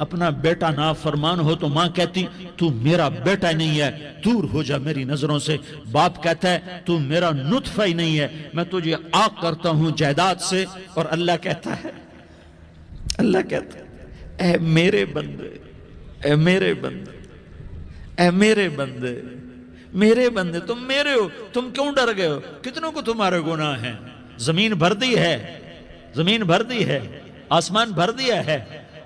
اپنا بیٹا نافرمان ہو تو ماں کہتی تو میرا بیٹا نہیں ہے، دور ہو جا میری نظروں سے۔ باپ کہتا ہے تو میرا نطفہ ہی نہیں ہے، میں تجھے عاق کرتا ہوں جائیداد سے۔ اور اللہ کہتا ہے اے میرے بندے، اے میرے بندے، اے میرے بندے، میرے بندے، تم میرے ہو، تم کیوں ڈر گئے ہو؟ کتنوں کو تمہارے گناہ ہیں؟ زمین بھر دی ہے، زمین بھر دی ہے، آسمان بھر دیا ہے،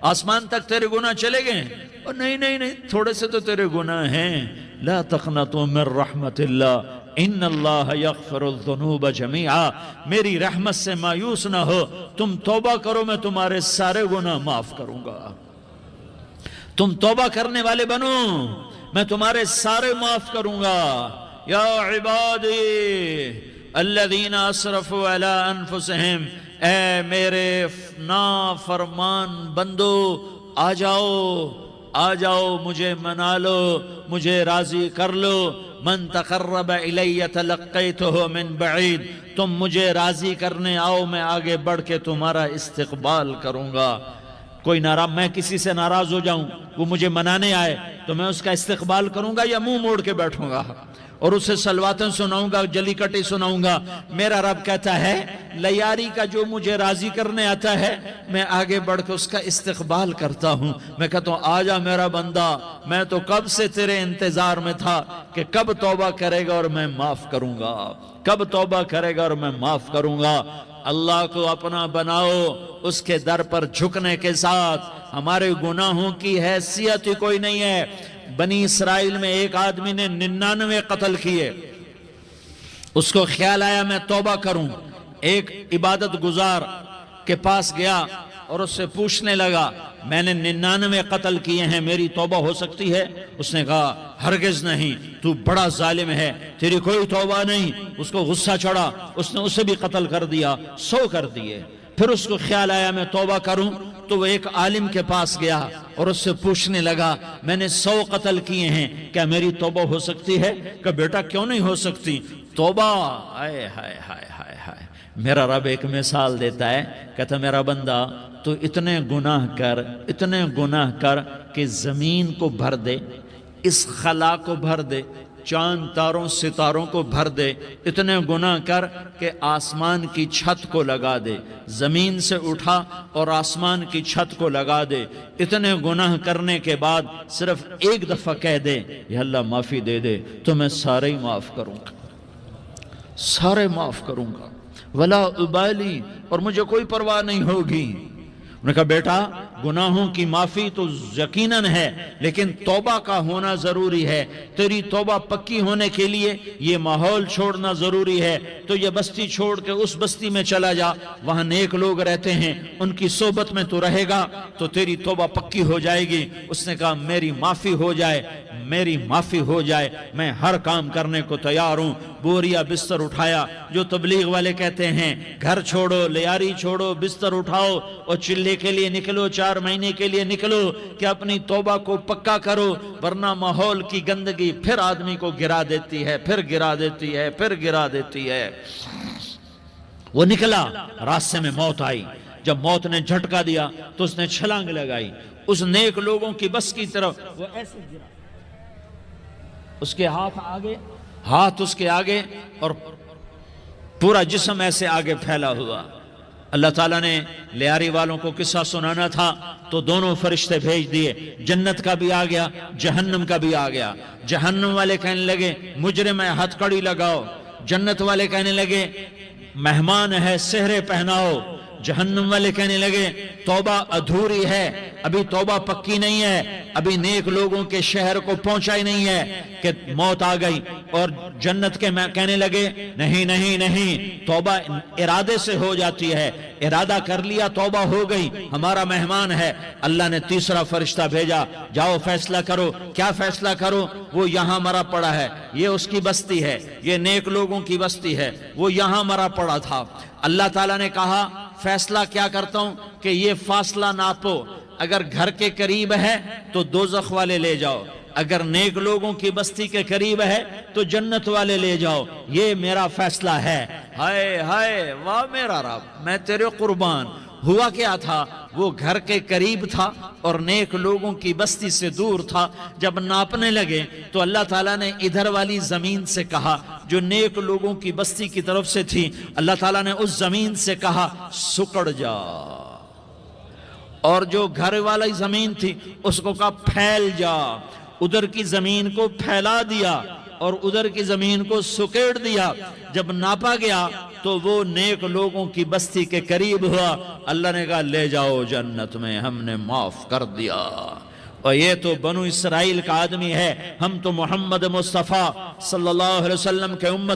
آسمان تک تیرے گناہ چلے گئے ہیں۔ اور نہیں تھوڑے سے تو تیرے گناہ ہیں۔ لا تقنطوا من رحمت اللہ ان اللہ یغفر الذنوب جميعا، میری رحمت سے مایوس نہ ہو، تم توبہ کرو، میں تمہارے سارے گناہ معاف کروں گا۔ تم توبہ کرنے والے بنو، میں تمہارے سارے معاف کروں گا۔ یا عبادی الذین اسرفوا علی انفسہم، اے میرے نافرمان بندو، آ جاؤ مجھے منا لو، مجھے راضی کر لو۔ من تقرب الی تلقیتہ من بعید، تم مجھے راضی کرنے آؤ، میں آگے بڑھ کے تمہارا استقبال کروں گا۔ کوئی ناراض، میں کسی سے ناراض ہو جاؤں، وہ مجھے منانے آئے تو میں اس کا استقبال کروں گا یا منہ موڑ کے بیٹھوں گا اور اسے سلواتیں سناؤں گا، جلی کٹی سناؤں گا؟ میرا رب کہتا ہے لیاری کا جو مجھے راضی کرنے آتا ہے، میں آگے بڑھ کے اس کا استقبال کرتا ہوں۔ میں کہتا ہوں آجا میرا بندہ، میں تو کب سے تیرے انتظار میں تھا کہ کب توبہ کرے گا اور میں معاف کروں گا، کب توبہ کرے گا اور میں معاف کروں گا۔ اللہ کو اپنا بناؤ، اس کے در پر جھکنے کے ساتھ۔ ہمارے گناہوں کی حیثیت ہی کوئی نہیں ہے۔ بنی اسرائیل میں ایک آدمی نے 99 قتل کیے، اس کو خیال آیا میں توبہ کروں، ایک عبادت گزار کے پاس گیا اور اس سے پوچھنے لگا میں نے 99 قتل کیے ہیں، میری توبہ ہو سکتی ہے؟ اس نے کہا ہرگز نہیں، تو بڑا ظالم ہے، تیری کوئی توبہ نہیں۔ اس کو غصہ چڑھا، اس نے اسے بھی قتل کر دیا، 100 کر دیے۔ پھر اس کو خیال آیا میں توبہ کروں، تو وہ ایک عالم کے پاس گیا اور اس سے پوچھنے لگا میں نے 100 قتل کیے ہیں، کیا میری توبہ ہو سکتی ہے؟ کہ بیٹا کیوں نہیں ہو سکتی توبہ؟ ہائے ہائے ہائے ہائے ہائے۔ میرا رب ایک مثال دیتا ہے، کہتا میرا بندہ تو اتنے گناہ کر کہ زمین کو بھر دے، اس خلا کو بھر دے، چاند تاروں ستاروں کو بھر دے، اتنے گناہ کر کہ آسمان کی چھت کو لگا دے، زمین سے اٹھا اور آسمان کی چھت کو لگا دے۔ اتنے گناہ کرنے کے بعد صرف ایک دفعہ کہہ دے یا اللہ معافی دے دے، تو میں سارے ہی معاف کروں گا، سارے معاف کروں گا، ولا ابالی، اور مجھے کوئی پرواہ نہیں ہوگی۔ انہوں نے کہا بیٹا گناہوں کی معافی تو یقیناً ہے، لیکن توبہ کا ہونا ضروری ہے۔ تیری توبہ پکی ہونے کے لیے یہ ماحول چھوڑنا ضروری ہے۔ تو یہ بستی چھوڑ کے اس بستی میں چلا جا، وہاں نیک لوگ رہتے ہیں، ان کی صحبت میں تو رہے گا تو تیری توبہ پکی ہو جائے گی۔ اس نے کہا میری معافی ہو جائے، میری معافی ہو جائے، میں ہر کام کرنے کو تیار ہوں۔ بوریا بستر اٹھایا، جو تبلیغ والے کہتے ہیں گھر چھوڑو، لیاری چھوڑو، بستر اٹھاؤ اور چلے کے لیے نکلو، 4 مہینے کے لیے نکلو کہ اپنی توبہ کو پکا کرو، ورنہ ماحول کی گندگی پھر آدمی کو گرا دیتی ہے، پھر گرا دیتی ہے، پھر گرا دیتی ہے۔ وہ نکلا، راستے میں موت آئی۔ جب موت نے جھٹکا دیا تو اس نے چھلانگ لگائی اس نیک لوگوں کی بس کی طرف، وہ ایسے گرا، اس کے ہاتھ اس کے آگے اور پورا جسم ایسے آگے پھیلا ہوا۔ اللہ تعالیٰ نے لیاری والوں کو قصہ سنانا تھا تو دونوں فرشتے بھیج دیے، جنت کا بھی آ گیا، جہنم کا بھی آ گیا۔ جہنم والے کہنے لگے مجرم ہے، ہتھ کڑی لگاؤ۔ جنت والے کہنے لگے مہمان ہے، سہرے پہناؤ۔ جہنم والے کہنے لگے توبہ ادھوری ہے، ابھی توبہ پکی نہیں ہے، ابھی نیک لوگوں کے شہر کو پہنچا ہی نہیں ہے کہ موت آ گئی۔ اور جنت کے کہنے لگے نہیں نہیں نہیں، توبہ ارادے سے ہو جاتی ہے، ارادہ کر لیا توبہ ہو گئی، ہمارا مہمان ہے۔ اللہ نے تیسرا فرشتہ بھیجا، جاؤ فیصلہ کرو۔ کیا فیصلہ کرو؟ وہ یہاں مرا پڑا ہے، یہ اس کی بستی ہے، یہ نیک لوگوں کی بستی ہے، وہ یہاں مرا پڑا تھا۔ اللہ تعالیٰ نے کہا فیصلہ کیا کرتا ہوں کہ یہ فاصلہ ناپو، اگر گھر کے قریب ہے تو دوزخ والے لے جاؤ، اگر نیک لوگوں کی بستی کے قریب ہے تو جنت والے لے جاؤ، یہ میرا فیصلہ ہے۔ ہائے ہائے واہ میرا رب، میں تیرے قربان، ہوا کیا تھا، وہ گھر کے قریب تھا اور نیک لوگوں کی بستی سے دور تھا۔ جب ناپنے لگے تو اللہ تعالیٰ نے ادھر والی زمین سے کہا جو نیک لوگوں کی بستی کی طرف سے تھی، اللہ تعالیٰ نے اس زمین سے کہا سکڑ جا، اور جو گھر والی زمین تھی اس کو کہا پھیل جا۔ ادھر کی زمین کو پھیلا دیا اور ادھر کی زمین کو سکیڑ دیا۔ جب ناپا گیا تو وہ نیک لوگوں کی بستی کے قریب ہوا۔ اللہ نے کہا لے جاؤ جنت میں، ہم نے معاف کر دیا۔ اور یہ تو بنو اسرائیل کا آدمی ہے، ہم تو محمد مصطفیٰ صلی اللہ علیہ وسلم کے امت